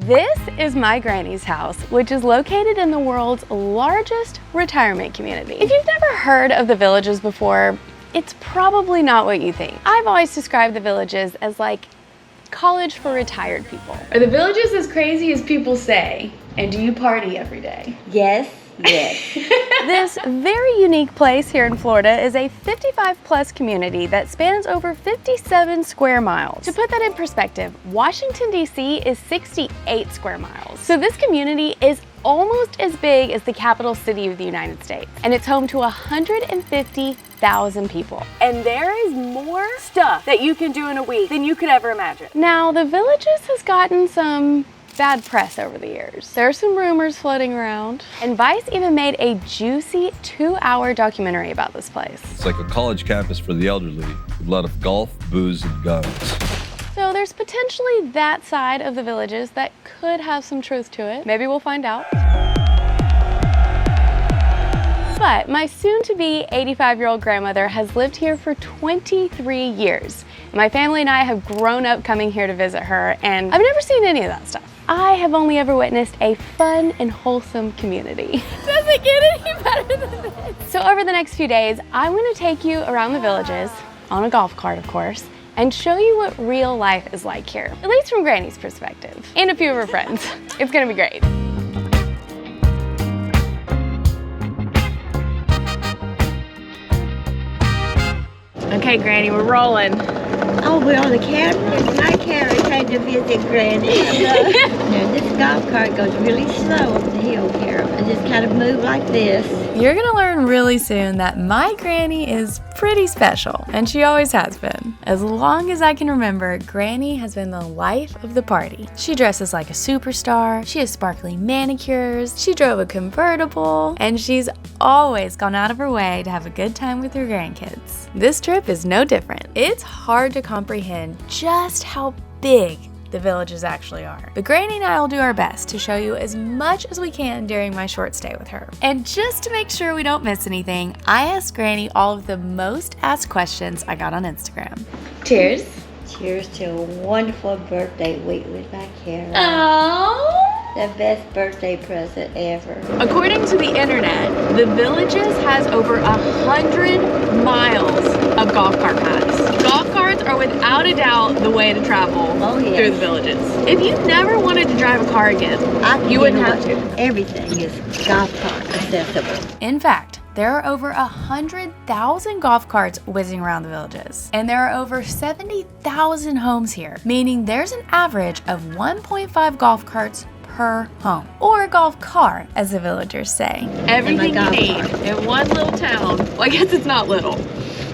This is my granny's house, which is located in the world's largest retirement community. If you've never heard of the Villages before, it's probably not what you think. I've always described the Villages as like college for retired people. Are the Villages as crazy as people say? And do you party every day? Yes. Yes. This very unique place here in Florida is a 55+ community that spans over 57 square miles. To put that in perspective, Washington, D.C. is 68 square miles. So this community is almost as big as the capital city of the United States. And it's home to 150,000 people. And there is more stuff that you can do in a week than you could ever imagine. Now, the Villages has gotten some bad press over the years. There are some rumors floating around, and Vice even made a juicy 2-hour documentary about this place. It's like a college campus for the elderly, with a lot of golf, booze, and guns. So there's potentially that side of the Villages that could have some truth to it. Maybe we'll find out. But my soon-to-be 85-year-old grandmother has lived here for 23 years. My family and I have grown up coming here to visit her, and I've never seen any of that stuff. I have only ever witnessed a fun and wholesome community. Doesn't get any better than this. So over the next few days, I'm gonna take you around the Villages, on a golf cart of course, and show you what real life is like here, at least from Granny's perspective, and a few of her friends. It's gonna be great. Okay, Granny, we're rolling. Oh, we're on the camera. My camera came to visit Granny. Now, this golf cart goes really slow up the hill, Carol, and just kind of move like this. You're gonna learn really soon that my granny is pretty special, and she always has been. As long as I can remember, Granny has been the life of the party. She dresses like a superstar, she has sparkly manicures, she drove a convertible, and she's always gone out of her way to have a good time with her grandkids. This trip is no different. It's hard to comprehend just how big the Villages actually are. But Granny and I will do our best to show you as much as we can during my short stay with her. And just to make sure we don't miss anything, I asked Granny all of the most asked questions I got on Instagram. Cheers. Cheers to a wonderful birthday week with my Carol. Oh. The best birthday present ever. According to the internet, the Villages has over 100 miles of golf cart paths. Golf carts are without a doubt the way to travel through the Villages. If you never wanted to drive a car again, you wouldn't have to. Everything is golf cart accessible. In fact, there are over 100,000 golf carts whizzing around the Villages. And there are over 70,000 homes here, meaning there's an average of 1.5 golf carts per home, or golf car, as the villagers say. Everything you need in one little town. Well, I guess it's not little.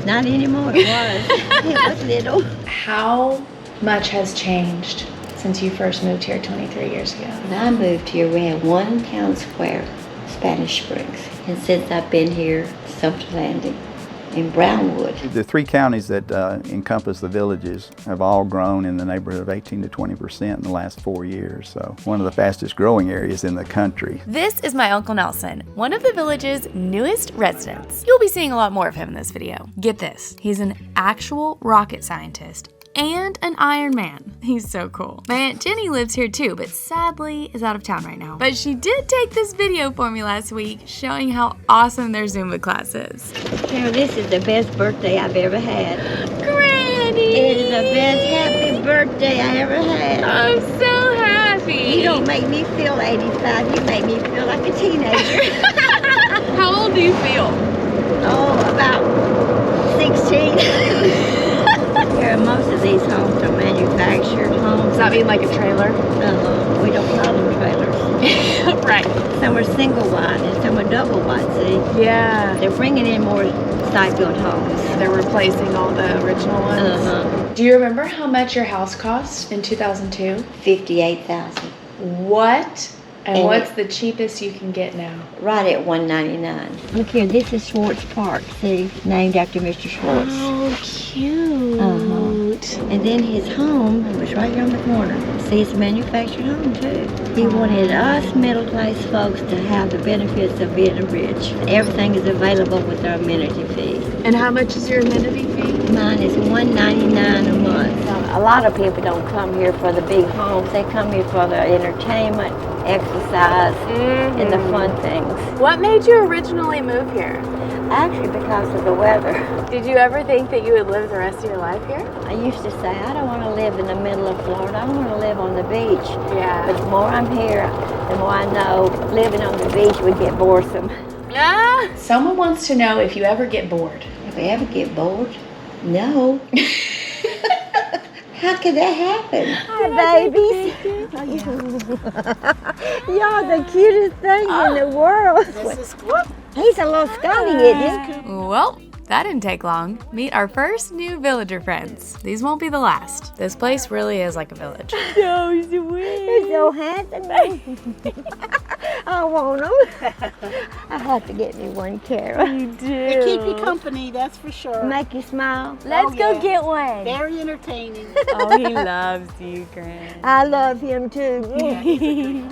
Not anymore, it was. It was little. How much has changed since you first moved here 23 years ago? When I moved here, we had 1 town square, Spanish Springs. And since I've been here, Sumter Landing and Brownwood. The 3 counties that encompass the Villages have all grown in the neighborhood of 18 to 20% in the last 4 years. So one of the fastest growing areas in the country. This is my Uncle Nelson, one of the Village's newest residents. You'll be seeing a lot more of him in this video. Get this, he's an actual rocket scientist and an Iron Man. He's so cool. My Aunt Jenny lives here too, but sadly is out of town right now. But she did take this video for me last week showing how awesome their Zumba class is. Carol, this is the best birthday I've ever had. Granny! It is the best happy birthday I ever had. I'm so happy. You don't make me feel 85, you make me feel like a teenager. How old do you feel? Oh, about 16. Most of these homes are manufactured homes. Does that mean like a trailer? We don't call them trailers. Right. Some are single wide and some are double wide, see? Yeah. They're bringing in more site-built homes. They're replacing all the original ones. Do you remember how much your house cost in 2002? $58,000. What? And what's the cheapest you can get now? Right at $199. Look here, this is Schwartz Park, see? Named after Mr. Schwartz. Oh, cute. And then his home was right here on the corner. See, it's a manufactured home too. He wanted us middle-class folks to have the benefits of being rich. Everything is available with our amenity fee. And how much is your amenity fee? Mine is $199 a month. A lot of people don't come here for the big homes. They come here for the entertainment, exercise, and the fun things. What made you originally move here? Actually, because of the weather. Did you ever think that you would live the rest of your life here? I used to say, I don't want to live in the middle of Florida. I want to live on the beach. Yeah. But the more I'm here, the more I know living on the beach would get boresome. Ah! Someone wants to know if you ever get bored. If I ever get bored? No. How could that happen? Hi, babies. Y'all the cutest thing in the world. He's a little Scotty, isn't he? Well, that didn't take long. Meet our first new villager friends. These won't be the last. This place really is like a village. So sweet. You're so handsome. I want them. I have to get me one, Kara. You do. They keep you company, that's for sure. Make you smile. Let's go get one. Very entertaining. Oh, he loves you, Gran. I love him too.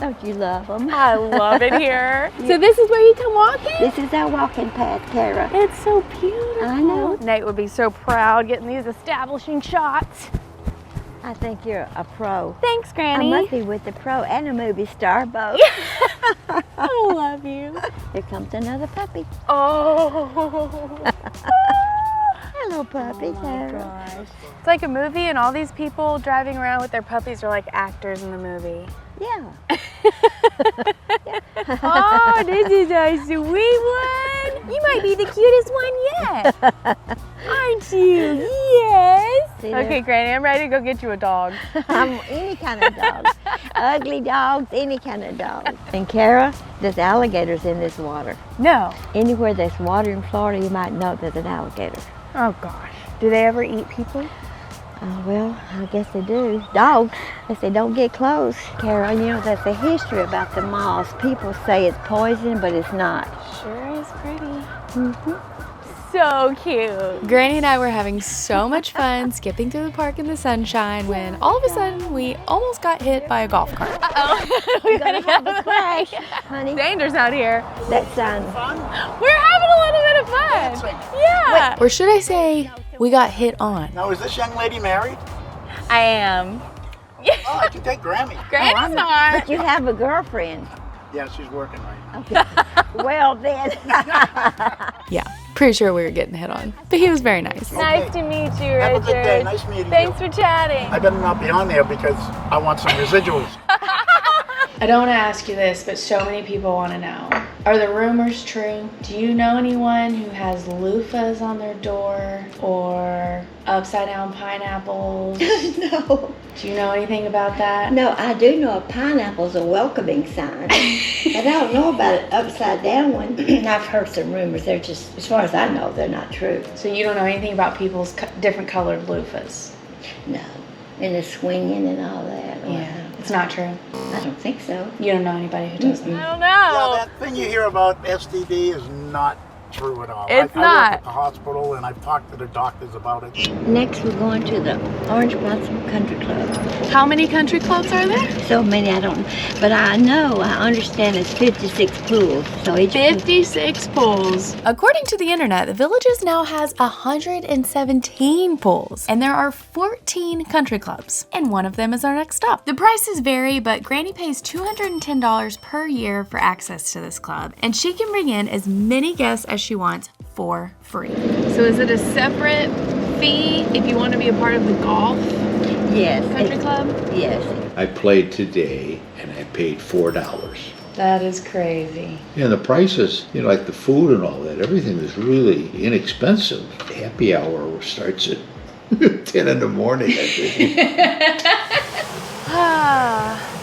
Don't you love him? I love it here. So this is where you come walking? This is our walking path, Kara. It's so beautiful. I know. Nate would be so proud getting these establishing shots. I think you're a pro. Thanks, I Granny. must be with the pro and a movie star both. I love you. Here comes another puppy. Oh. Hello, puppy. Kara. Gosh. It's like a movie and all these people driving around with their puppies are like actors in the movie. Yeah. Oh, this is a sweet one. You might be the cutest one yet. Aren't you? Yes. See there? Okay, Granny, I'm ready to go get you a dog. I'm any kind of dog. Ugly dogs, any kind of dog. And Kara, there's alligators in this water. No. Anywhere there's water in Florida, you might know there's an alligator. Oh, gosh. Do they ever eat people? Well, I guess they do. Dogs, if they don't get close. Kara, you know, there's a history about the moths. People say it's poison, but it's not. Sure is pretty. So cute. Granny and I were having so much fun skipping through the park in the sunshine when all of a sudden we almost got hit by a golf cart. Uh-oh. We gotta Have a crash, honey. Danger's out here. That sign. We're having a little bit of fun. Yeah. Or should I say, we got hit on. Now, is this young lady married? I am. Oh, I can take Grammy. Granny's not. But you have a girlfriend. Yeah, she's working right now. Okay. Well, then. Yeah, pretty sure we were getting hit on. But he was very nice. Nice to meet you, Richard. Have a good day. Nice meeting Thanks you. for chatting. I better not be on there because I want some residuals. I don't want to ask you this, but so many people want to know. Are the rumors true? Do you know anyone who has loofahs on their door or upside down pineapples? No. Do you know anything about that? No, I do know a pineapple's a welcoming sign. But I don't know about an upside down one. I've heard some rumors. They're just, as far as I know, they're not true. So you don't know anything about people's different colored loofahs? No. And the swinging and all that. Yeah, it's not true. I don't think so. You don't know anybody who does I that? don't know. Yeah, that thing you hear about STD is not true at all. It's I not. work at the hospital and I've talked to the doctors about it. Next, we're going to the Orange Blossom Country Club. How many country clubs are there? So many, I don't, but I understand it's 56 pools. So each 56 pools. According to the internet, the Villages now has 117 pools, and there are 14 country clubs, and one of them is our next stop. The prices vary, but Granny pays $210 per year for access to this club, and she can bring in as many guests as she wants for free. So is it a separate fee if you want to be a part of the golf Yes. country club? Yes. I played today and I paid $4. That is crazy. And the prices, you know, like the food and all that, everything is really inexpensive. Happy hour starts at 10 in the morning, I think.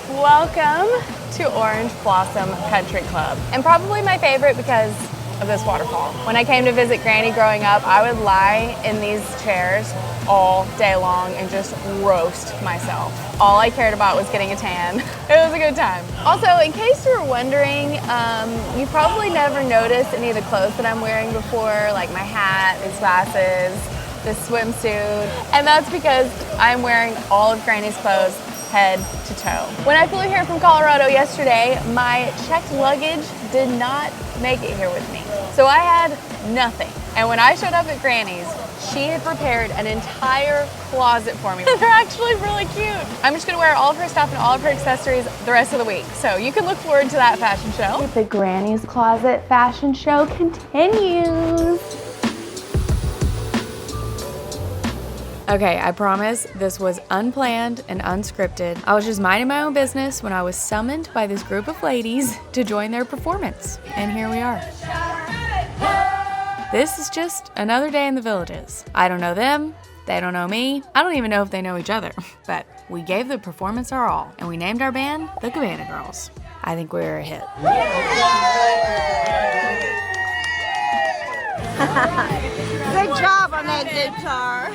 Welcome to Orange Blossom Country Club. And probably my favorite because of this waterfall. When I came to visit Granny growing up, I would lie in these chairs all day long and just roast myself. All I cared about was getting a tan. It was a good time. Also, in case you were wondering, you probably never noticed any of the clothes that I'm wearing before, like my hat, these glasses, this swimsuit, and that's because I'm wearing all of Granny's clothes head to toe. When I flew here from Colorado yesterday, my checked luggage did not make it here with me. So I had nothing. And when I showed up at Granny's, She had prepared an entire closet for me. They're actually really cute. I'm just gonna wear all of her stuff and all of her accessories the rest of the week. So you can look forward to that fashion show. The Granny's Closet fashion show continues. Okay, I promise this was unplanned and unscripted. I was just minding my own business when I was summoned by this group of ladies to join their performance. And here we are. This is just another day in the Villages. I don't know them, they don't know me. I don't even know if they know each other. But we gave the performance our all, and we named our band the Cabana Girls. I think we're a hit. Good job on that guitar.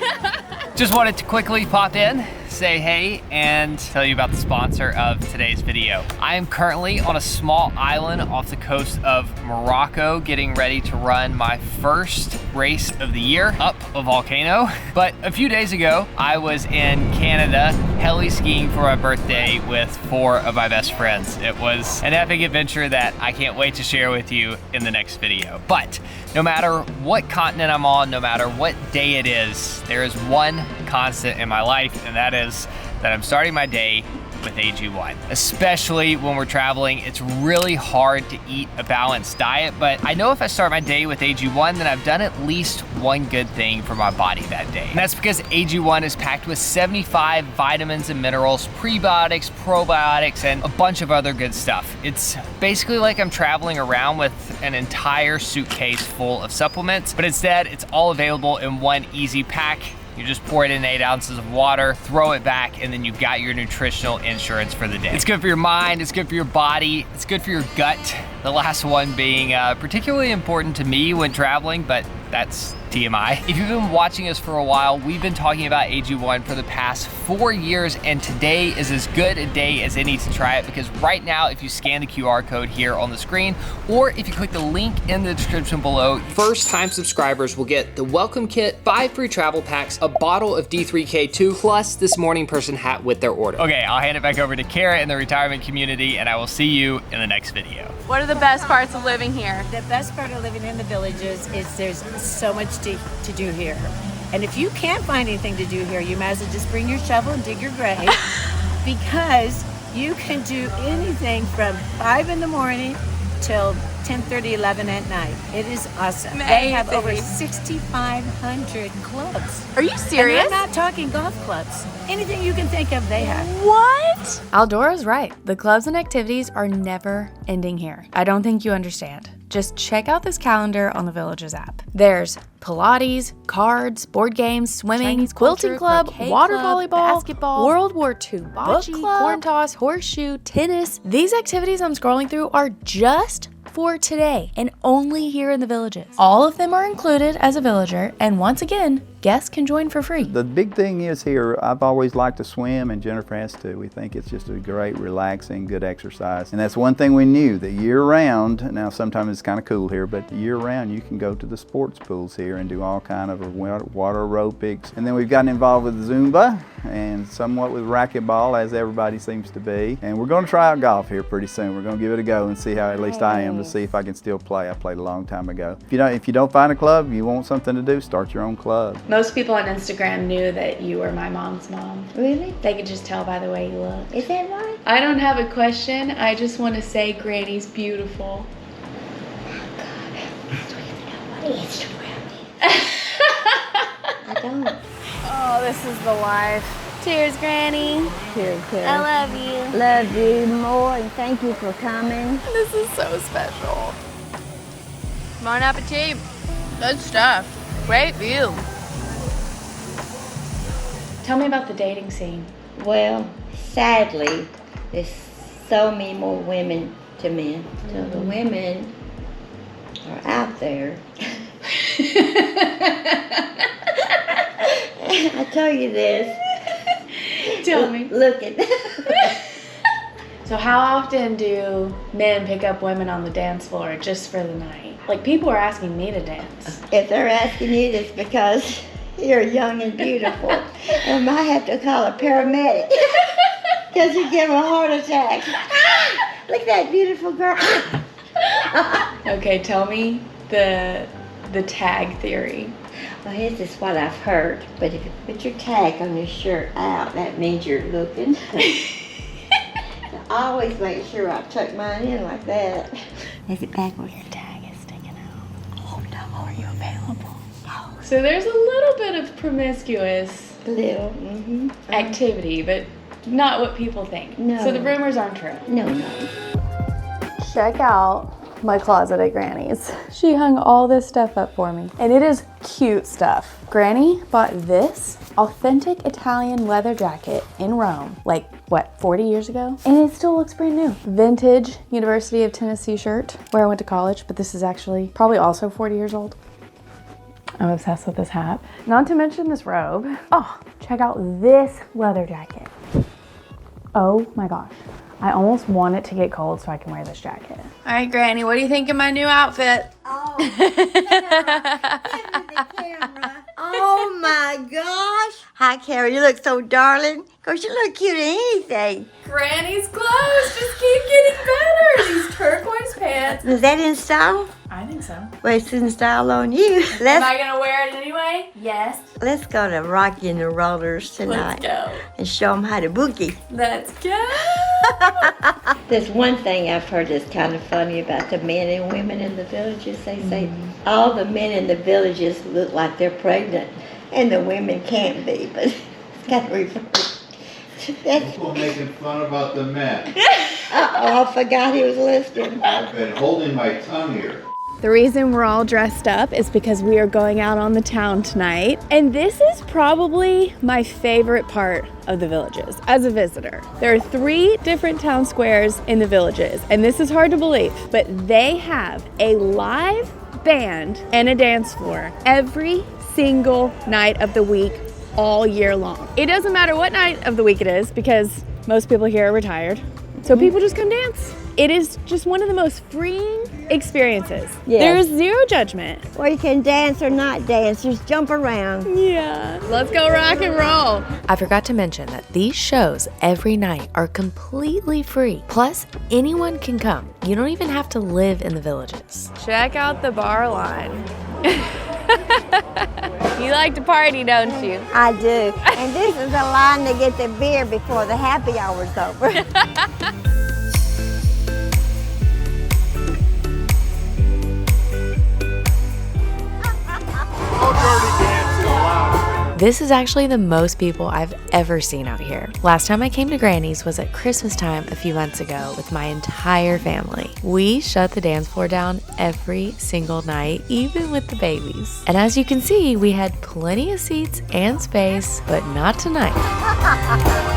Just wanted to quickly pop in, say hey, and tell you about the sponsor of today's video. I am currently on a small island off the coast of Morocco, getting ready to run my first race of the year up a volcano. But a few days ago, I was in Canada heli skiing for my birthday with 4 of my best friends. It was an epic adventure that I can't wait to share with you in the next video. But no matter what continent I'm on, no matter what day it is, there is one constant in my life, and that is that I'm starting my day with AG1. Especially when we're traveling, it's really hard to eat a balanced diet, but I know if I start my day with AG1, then I've done at least one good thing for my body that day. And that's because AG1 is packed with 75 vitamins and minerals, prebiotics, probiotics, and a bunch of other good stuff. It's basically like I'm traveling around with an entire suitcase full of supplements, but instead it's all available in one easy pack. You just pour it in 8 ounces of water, throw it back, and then you've got your nutritional insurance for the day. It's good for your mind, it's good for your body, it's good for your gut. The last one being particularly important to me when traveling, but that's TMI. If you've been watching us for a while, we've been talking about AG1 for the past 4 years, and today is as good a day as any to try it, because right now, if you scan the QR code here on the screen, or if you click the link in the description below, first-time subscribers will get the welcome kit, 5 free travel packs, a bottle of D3K2, plus this morning person hat with their order. Okay, I'll hand it back over to Kara in the retirement community, and I will see you in the next video. What are the best parts of living here? The best part of living in the Villages is there's so much to do here. And if you can't find anything to do here, you might as well just bring your shovel and dig your grave, because you can do anything from 5 in the morning till 10:30, 11 at night. It is awesome. Amazing. They have over 6,500 clubs. Are you serious? And I'm not talking golf clubs. Anything you can think of, they have. What? Aldora's right. The clubs and activities are never ending here. I don't think you understand. Just check out this calendar on the Villages app. There's Pilates, cards, board games, swimming, Chinese quilting culture, club, croquet water club, volleyball, basketball, World War II, bocce, club, corn toss, horseshoe, tennis. These activities I'm scrolling through are just for today and only here in the Villages. All of them are included as a villager, and once again, guests can join for free. The big thing is here, I've always liked to swim, and Jennifer has too. We think it's just a great, relaxing, good exercise. And that's one thing we knew, that year-round, now sometimes it's kind of cool here, but year-round you can go to the sports pools here and do all kind of water aerobics. And then we've gotten involved with Zumba and somewhat with racquetball, as everybody seems to be. And we're going to try out golf here pretty soon. We're going to give it a go and see how, at least I am, to see if I can still play. I played a long time ago. If you don't find a club, you want something to do, start your own club. Most people on Instagram knew that you were my mom's mom. Really? They could just tell by the way you look. Is that right? I don't have a question. I just want to say Granny's beautiful. It's I don't. Oh, this is the life. Cheers, Granny. Cheers, cheers. I love you. Love you more, and thank you for coming. This is so special. Bon appetit. Good stuff. Great view. Tell me about the dating scene. Well, sadly, there's so many more women to men. So the women are out there. I tell you this. Tell me. Look at So how often do men pick up women on the dance floor just for the night? Like, people are asking me to dance. If they're asking you, it's because you're young and beautiful. I might have to call a paramedic because you give a heart attack. Look at that beautiful girl. Okay, tell me the tag theory. Well, this is what I've heard. But if you put your tag on your shirt out, that means you're looking. I always make sure I tuck mine in like that. Is it backwards? Your tag is sticking out. Oh no, are you available? Oh. So there's a little bit of promiscuous Little, activity, but not what people think. No. So the rumors aren't true. No. Check out my closet at Granny's. She hung all this stuff up for me, and it is cute stuff. Granny bought this authentic Italian leather jacket in Rome, like what, 40 years ago? And it still looks brand new. Vintage University of Tennessee shirt, where I went to college, but this is actually probably also 40 years old. I'm obsessed with this hat. Not to mention this robe. Oh, check out this leather jacket. Oh my gosh. I almost want it to get cold so I can wear this jacket. All right, Granny, what do you think of my new outfit? Oh, Kara, give me the camera. Oh my gosh. Hi, Kara, you look so darling. Cause you look cute in anything. Granny's clothes just keep getting better. These turquoise pants. Is that in style? I think so. Well, it's in style on you. Am I gonna wear it anyway? Yes. Let's go to Rocky and the Rollers tonight. Let's go. And show them how to boogie. Let's go. There's one thing I've heard that's kind of funny about the men and women in the villages. They say all the men in the villages look like they're pregnant, and the women can't be, but it's kind of reversed. People making fun about the men. Uh-oh, I forgot he was listening. I've been holding my tongue here. The reason we're all dressed up is because we are going out on the town tonight. And this is probably my favorite part of the villages as a visitor. There are 3 different town squares in the villages, and this is hard to believe, but they have a live band and a dance floor every single night of the week, all year long. It doesn't matter what night of the week it is because most people here are retired. So people just come dance. It is just one of the most freeing experiences. Yes. There's zero judgment. Or you can dance or not dance, just jump around. Yeah. Let's go rock and roll. I forgot to mention that these shows every night are completely free. Plus, anyone can come. You don't even have to live in the villages. Check out the bar line. You like to party, don't you? I do. And this is a line to get the beer before the happy hour's over. This is actually the most people I've ever seen out here. Last time I came to Granny's was at Christmas time a few months ago with my entire family. We shut the dance floor down every single night, even with the babies. And as you can see, we had plenty of seats and space, but not tonight.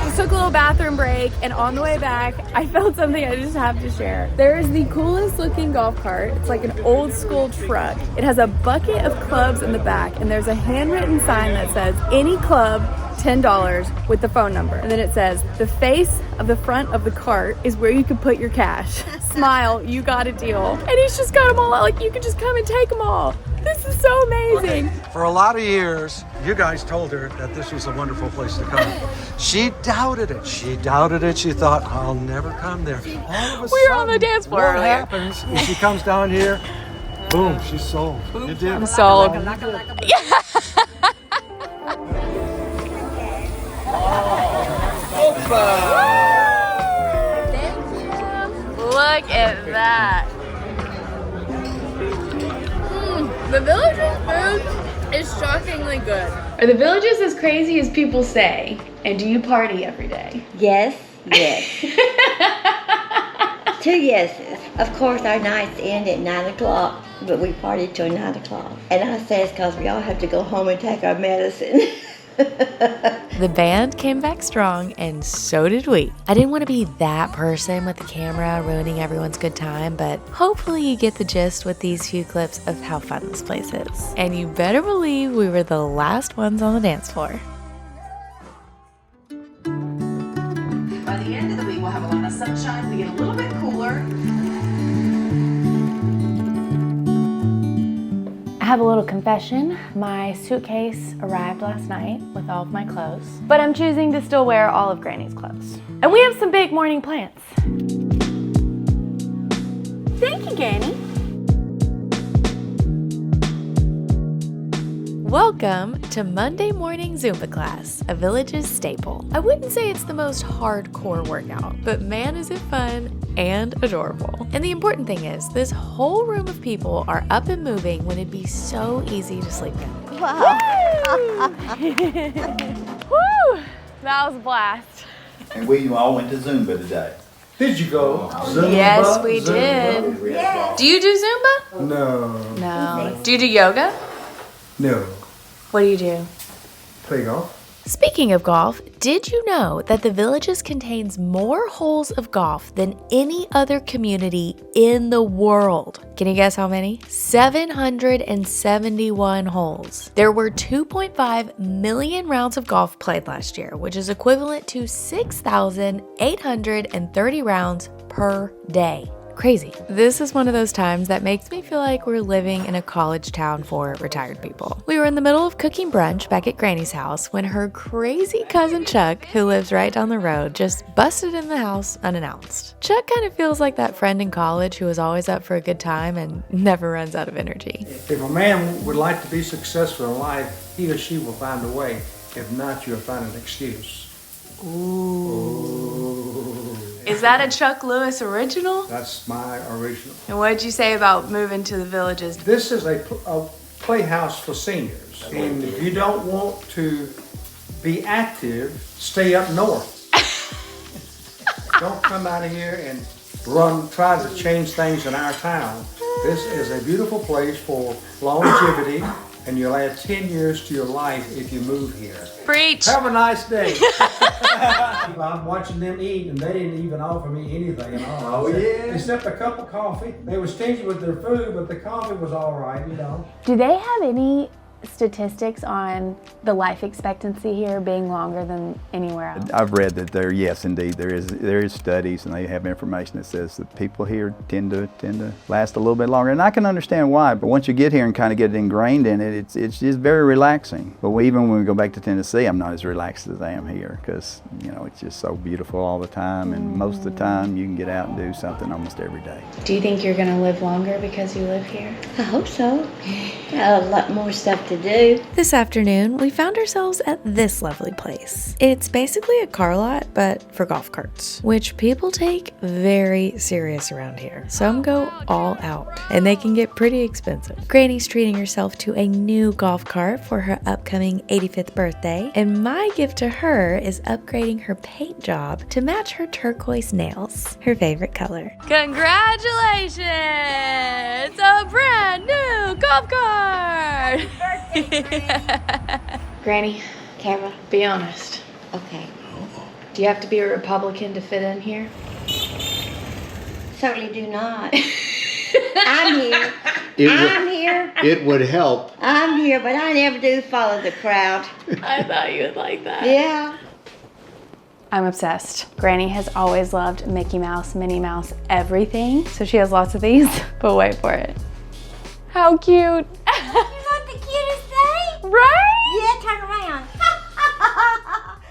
We took a little bathroom break, and on the way back, I felt something I just have to share. There is the coolest looking golf cart. It's like an old school truck. It has a bucket of clubs in the back, and there's a handwritten sign that says, any club, $10 with the phone number. And then it says, the face of the front of the cart is where you can put your cash. Smile, you got a deal. And he's just got them all out, like you can just come and take them all. This is so amazing. For a lot of years, you guys told her that this was a wonderful place to come. She doubted it. She doubted it. She thought, I'll never come there. All of a We were on the dance floor what earlier. happens is she comes down here, boom, she's sold. You did. I'm sold. Look at that. The Villages food is shockingly good. Are the Villages as crazy as people say? And do you party every day? Yes, yes. 2 yeses. Of course, our nights end at 9 o'clock, but we party till 9 o'clock. And I say it's because we all have to go home and take our medicine. The band came back strong, and so did we. I didn't want to be that person with the camera ruining everyone's good time, but hopefully you get the gist with these few clips of how fun this place is. And you better believe we were the last ones on the dance floor. By the end of the week, we'll have a lot of sunshine. We get a little bit cooler. I have a little confession. My suitcase arrived last night with all of my clothes, but I'm choosing to still wear all of Granny's clothes. And we have some big morning plans. Thank you, Granny. Welcome to Monday morning Zumba class, a Village's staple. I wouldn't say it's the most hardcore workout, but man is it fun and adorable. And the important thing is, this whole room of people are up and moving when it'd be so easy to sleep in. Wow. Woo! That was a blast. And we all went to Zumba today. Did you go? Zumba? Yes, we did. Yes. Do you do Zumba? No. No. Do you do yoga? No. What do you do? Play golf. Speaking of golf, did you know that the Villages contains more holes of golf than any other community in the world? Can you guess how many? 771 holes. There were 2.5 million rounds of golf played last year, which is equivalent to 6,830 rounds per day. Crazy. This is one of those times that makes me feel like we're living in a college town for retired people. We were in the middle of cooking brunch back at Granny's house when her crazy cousin Chuck, who lives right down the road, just busted in the house unannounced. Chuck kind of feels like that friend in college who is always up for a good time and never runs out of energy. If a man would like to be successful in life, he or she will find a way. If not, you'll find an excuse. Ooh. Is that a Chuck Lewis original? That's my original. And what did you say about moving to the Villages? This is a playhouse for seniors. And if you don't want to be active, stay up north. Don't come out of here and try to change things in our town. This is a beautiful place for longevity, and you'll add 10 years to your life if you move here. Preach! Have a nice day. I'm watching them eat, and they didn't even offer me anything at all. Oh, yeah? Except a cup of coffee. They were stingy with their food, but the coffee was all right, you know. Do they have any statistics on the life expectancy here being longer than anywhere else? I've read that yes, indeed, there is studies, and they have information that says that people here tend to last a little bit longer. And I can understand why, but once you get here and kind of get ingrained in it, it's just very relaxing. But even when we go back to Tennessee, I'm not as relaxed as I am here because, you know, it's just so beautiful all the time, and most of the time you can get out and do something almost every day. Do you think you're going to live longer because you live here? I hope so. Got a lot more stuff to do. This afternoon, we found ourselves at this lovely place. It's basically a car lot, but for golf carts, which people take very serious around here. Some go all out, and they can get pretty expensive. Granny's treating herself to a new golf cart for her upcoming 85th birthday, and my gift to her is upgrading her paint job to match her turquoise nails, her favorite color. Congratulations! A brand new golf cart! Granny, Carol. be honest. Okay. Do you have to be a Republican to fit in here? Certainly do not. I'm here. It would help. I'm here, but I never do follow the crowd. I thought you would like that. Yeah. I'm obsessed. Granny has always loved Mickey Mouse, Minnie Mouse, everything. So she has lots of these, but wait for it. How cute. Right? Yeah, turn around.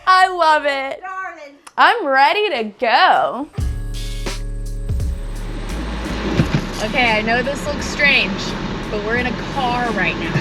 I love it. Darling. I'm ready to go. Okay, I know this looks strange, but we're in a car right now.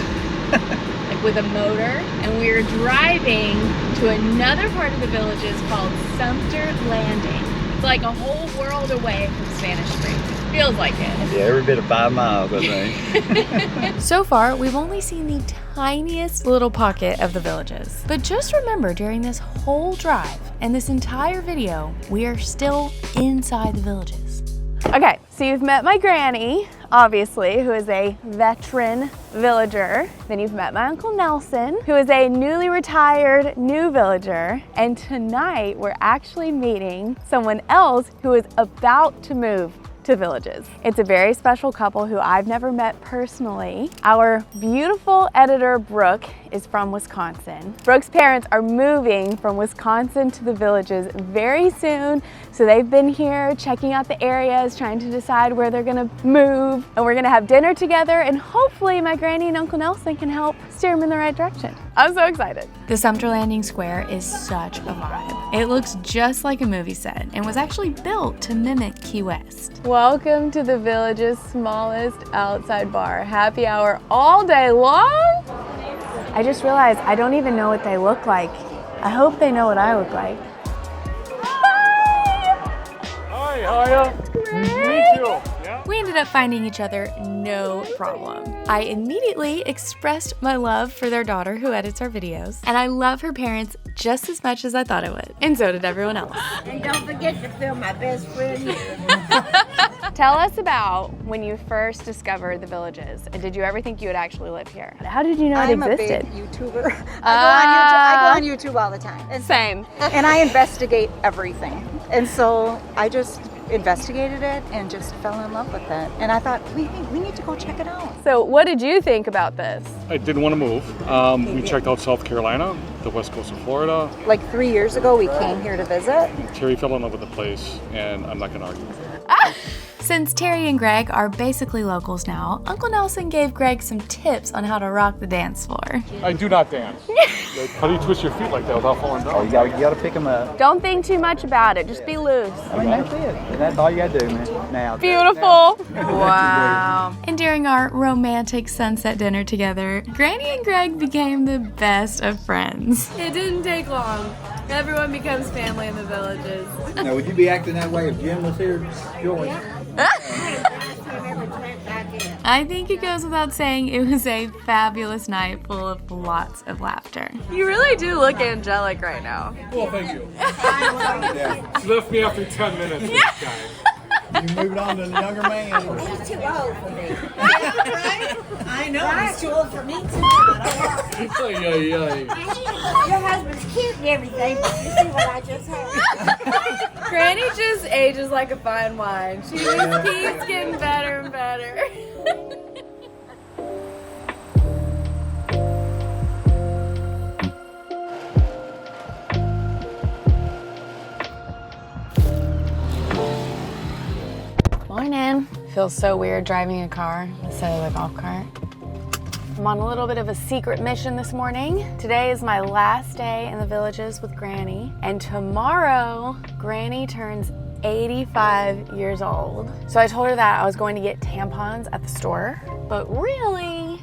Like with a motor, and we're driving to another part of the Villages called Sumter Landing. It's like a whole world away from Spanish Springs. Feels like it. Yeah, every bit of 5 miles, I think. So far, we've only seen the tiniest little pocket of the Villages. But just remember, during this whole drive and this entire video, we are still inside the Villages. Okay, so you've met my granny, obviously, who is a veteran villager. Then you've met my Uncle Nelson, who is a newly retired new villager. And tonight, we're actually meeting someone else who is about to move to Villages. It's a very special couple who I've never met personally. Our beautiful editor, Brooke, is from Wisconsin. Brooke's parents are moving from Wisconsin to the Villages very soon, so they've been here checking out the areas, trying to decide where they're gonna move, and we're gonna have dinner together, and hopefully my granny and Uncle Nelson can help steer them in the right direction. I'm so excited. The Sumter Landing Square is such a vibe. It looks just like a movie set and was actually built to mimic Key West. Welcome to the Village's smallest outside bar. Happy hour all day long. I just realized I don't even know what they look like. I hope they know what I look like. Hi, how are you? Me too. Yeah. We ended up finding each other no problem. I immediately expressed my love for their daughter who edits our videos, and I love her parents just as much as I thought I would. And so did everyone else. And don't forget to film my best friend here. Tell us about when you first discovered the Villages, and did you ever think you would actually live here? How did you know it existed? I'm a big YouTuber. I go on YouTube all the time. And Same. And I investigate everything. And so I just investigated it and just fell in love with it. And I thought, we need to go check it out. So what did you think about this? I didn't want to move. We checked out South Carolina, the west coast of Florida. Like 3 years ago, we came here to visit. Terry fell in love with the place, and I'm not going to argue with her. Since Terry and Greg are basically locals now, Uncle Nelson gave Greg some tips on how to rock the dance floor. I do not dance. How do you twist your feet like that without falling down? Oh, you gotta pick them up. Don't think too much about it, just be loose. I mean, that's it. And that's all you gotta do, man. Now. Beautiful. Wow. And during our romantic sunset dinner together, Granny and Greg became the best of friends. It didn't take long. Everyone becomes family in the Villages. Now, would you be acting that way if Jim was here, Joey? I think it goes without saying it was a fabulous night full of lots of laughter. You really do look angelic right now. Well, thank you. She left me after 10 minutes, this guy. You moved on to the younger man. He's too old for me. I know, he's too old for me too. Your husband's cute and everything, but you see what I just had? Granny just ages like a fine wine. She just keeps getting better and better. Morning. Feels so weird driving a car instead of a golf cart. I'm on a little bit of a secret mission this morning. Today is my last day in the Villages with Granny, and tomorrow, Granny turns 85 years old. So I told her that I was going to get tampons at the store, but really,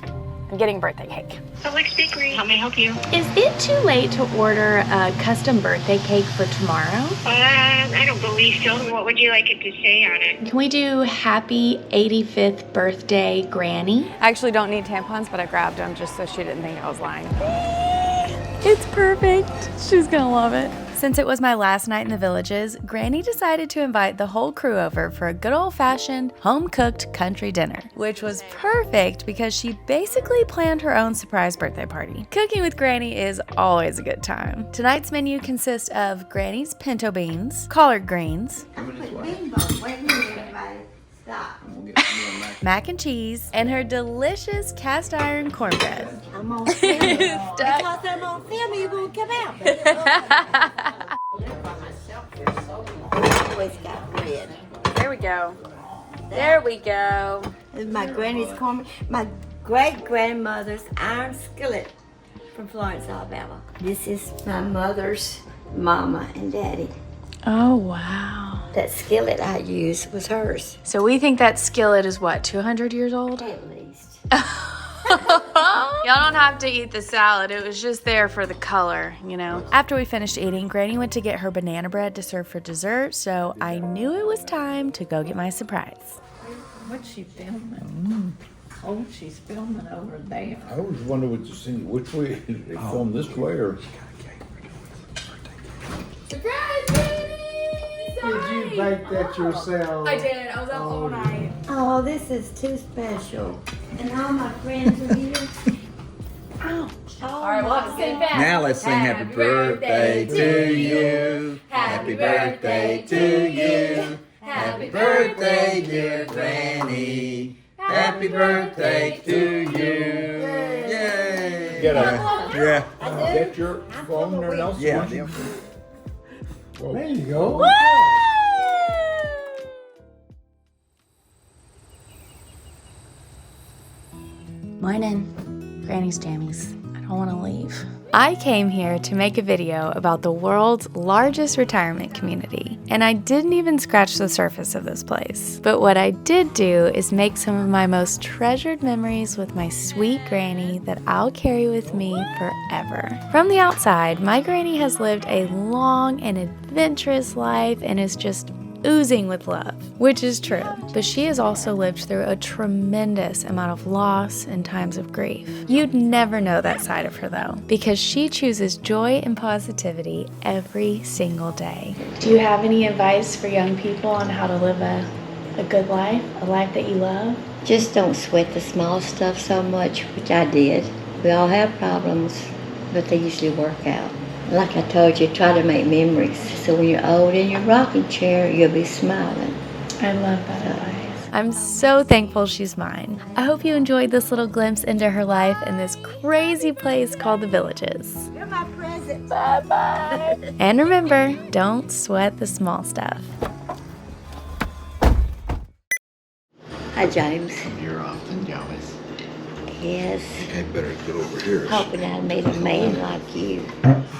I'm getting a birthday cake. Publix Bakery, how may I help you? Is it too late to order a custom birthday cake for tomorrow? I don't believe so. What would you like it to say on it? Can we do happy 85th birthday, Granny? I actually don't need tampons, but I grabbed them just so she didn't think I was lying. It's perfect. She's gonna love it. Since it was my last night in the Villages, Granny decided to invite the whole crew over for a good old-fashioned, home-cooked country dinner, which was perfect because she basically planned her own surprise birthday party. Cooking with Granny is always a good time. Tonight's menu consists of Granny's pinto beans, collard greens, mac and cheese, and her delicious cast iron cornbread. I'm on film. Because I'm on film, you won't come out. Always got red. There we go. There we go. This is my granny's cornbread. My great-grandmother's iron skillet from Florence, Alabama. This is my mother's mama and daddy. Oh, wow. That skillet I used was hers. So we think that skillet is what, 200 years old? At least. Y'all don't have to eat the salad. It was just there for the color, you know. After we finished eating, Granny went to get her banana bread to serve for dessert, so I knew it was time to go get my surprise. What's she filming? Oh, she's filming over there. I always wonder which way they film this way or. Surprise, Did you bake that yourself? I did. I was up all night. Oh, this is too special. And all my friends are here. Ouch. All right, we'll have to sing back. Now let's sing happy birthday to you. Happy birthday to you. Happy birthday, dear Granny. Happy birthday to you. Yay. Get a, Yeah. get your phone or else. Yeah. There you go. Morning. Granny's jammies. I don't I want to leave. I came here to make a video about the world's largest retirement community, and I didn't even scratch the surface of this place. But what I did do is make some of my most treasured memories with my sweet granny that I'll carry with me forever. From the outside, my granny has lived a long and adventurous life and is just oozing with love, which is true. But she has also lived through a tremendous amount of loss and times of grief. You'd never know that side of her though, because she chooses joy and positivity every single day. Do you have any advice for young people on how to live a good life, a life that you love? Just don't sweat the small stuff so much, which I did. We all have problems, but they usually work out. Like I told you, try to make memories. So when you're old in your rocking chair, you'll be smiling. I love that advice. I'm so thankful she's mine. I hope you enjoyed this little glimpse into her life in this crazy place called the Villages. You're my present. Bye-bye. And remember, don't sweat the small stuff. Hi, James. You're often jealous. Yes. I think I better get over here. Hoping I made a man like you.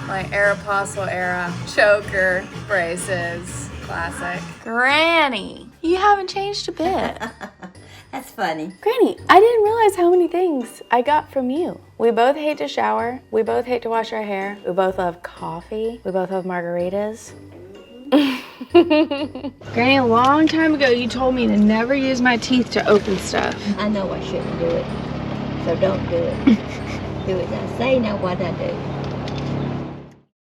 My Aeropostale era choker braces. Classic. Granny, you haven't changed a bit. That's funny. Granny, I didn't realize how many things I got from you. We both hate to shower. We both hate to wash our hair. We both love coffee. We both love margaritas. Granny, a long time ago you told me to never use my teeth to open stuff. I know I shouldn't do it, so don't do it. Do as I say, not what I do.